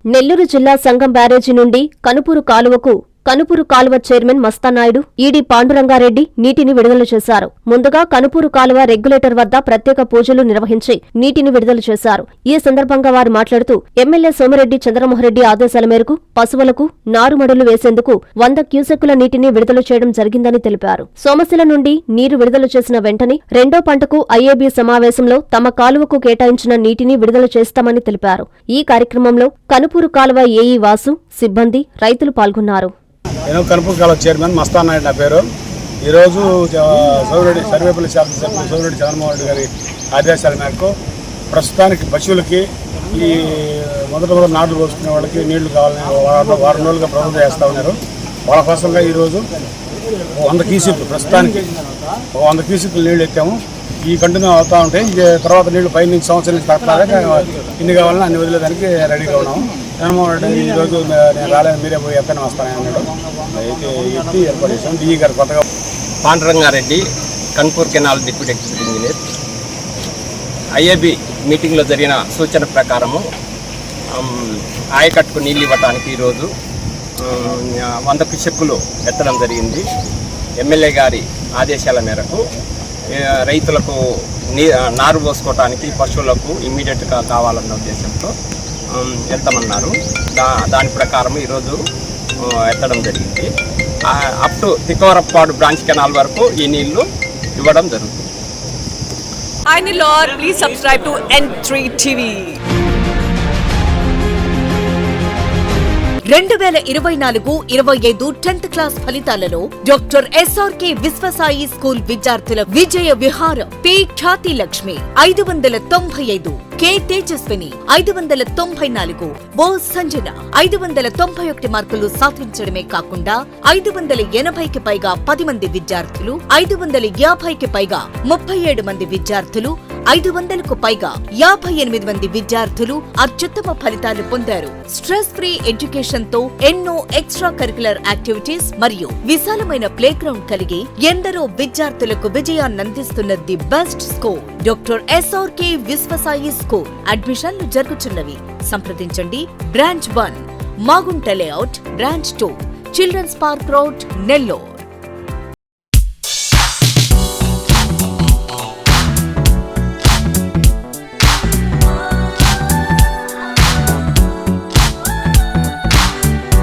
నెల్లూరు జిల్లా సంగం బ్యారేజీ నుండి కనుపూరు కాలువకు కనుపూరు కాలువ చైర్మన్ మస్తానాయుడు, ఈడీ పాండురంగారెడ్డి నీటిని విడుదల చేశారు. ముందుగా కనుపూరు కాలువ రెగ్యులేటర్ వద్ద ప్రత్యేక పూజలు నిర్వహించి నీటిని విడుదల చేశారు. ఈ సందర్భంగా వారు మాట్లాడుతూ ఎమ్మెల్యే సోమిరెడ్డి చంద్రమోహన్రెడ్డి ఆదేశాల మేరకు పశువులకు నారుమడులు వేసేందుకు 100 క్యూసెక్కుల నీటిని విడుదల చేయడం జరిగిందని తెలిపారు. సోమశిల నుండి నీరు విడుదల చేసిన వెంటనే రెండో పంటకు ఐఏబీ సమావేశంలో తమ కాలువకు కేటాయించిన నీటిని విడుదల చేస్తామని తెలిపారు. ఈ కార్యక్రమంలో కనుపూరు కాలువ ఏఈ వాసు, సిబ్బంది, రైతులు పాల్గొన్నారు. నేను కనుపూరు కాలువ చైర్మన్ మస్తానాయుడు నా పేరు. ఈరోజు సోమిరెడ్డి సర్వేపల్లి శాసనసభ్యులు సోమిరెడ్డి చంద్రమోహన్ రెడ్డి గారి ఆదేశాల మేరకు ప్రస్తుతానికి పశువులకి ఈ మొదట నాట్లు పోసుకునే వాళ్ళకి నీళ్లు కావాలని వారం రోజులుగా ప్రభుత్వం చేస్తూ ఉన్నారు. వాళ్ళ కోసంగా ఈరోజు 100 క్యూసెక్లు ప్రస్తుతానికి 100 క్యూసెక్లు నీళ్లు ఎత్తాము. ఈ కంటిన్యూ అవుతూ ఉంటాయి. తర్వాత నీళ్లు పై నుంచి సంవత్సరం నుంచి తగ్గలాగా ఇన్ని కావాలని అన్ని వదిలేదానికి రెడీగా ఉన్నాము. జగన్మోహన్ రెడ్డి ఈరోజు నేను రాలేదు, మీరే పోయి ఎక్కడైనా వస్తానని అన్నాడు. అయితే ఎత్తి ఏర్పాటు చేసాం. డిఈ గారు కొత్తగా Panduranga Reddy, Ghanpur canal deputy executive engineer. IAB మీటింగ్లో జరిగిన సూచన ప్రకారము ఆయకట్టుకు నీళ్ళు ఇవ్వడానికి ఈరోజు 100 క్యూసెక్కులు ఎత్తడం జరిగింది. ఎమ్మెల్యే గారి ఆదేశాల మేరకు రైతులకు నారు పోసుకోవటానికి పశువులకు ఇమ్మీడియట్గా కావాలన్న ఉద్దేశంతో వెళ్తామన్నారు. దాని ప్రకారం ఈరోజు ఎత్తడం జరిగింది. అప్ టు తికోరప్పాడు బ్రాంచ్ కెనాల్ వరకు ఈ నీళ్లు ఇవ్వడం జరుగుతుంది. Hi Nilor, please subscribe to N3 TV. 2024-25 10th class ఫలితాలలో డాక్టర్ ఎస్ఆర్కే విశ్వసాయి స్కూల్ విద్యార్థుల విజయ విహారం. పి ఖ్యాతి లక్ష్మి 595, కె తేజస్విని 594, ఓ సంజన 591 మార్కులు సాధించడమే కాకుండా 580కి పైగా 10 మంది విద్యార్థులు, 550కి పైగా 37 మంది విద్యార్థులు, 500కు పైగా 58 మంది విద్యార్థులు అత్యుత్తమ ఫలితాలు పొందారు. స్ట్రెస్ ఫ్రీ ఎడ్యుకేషన్ తో ఎన్నో ఎక్స్ట్రా కరిక్యులర్ యాక్టివిటీస్ మరియు విశాలమైన ప్లే గ్రౌండ్ కలిగి ఎందరో విద్యార్థులకు విజయాన్నందిస్తున్న the best school doctor SRK Vishwasai school. అడ్మిషన్లు జరుగుతున్నవి. సంప్రదించండి. Branch 1 Magunta layout, branch 2 children's park road, Nellore.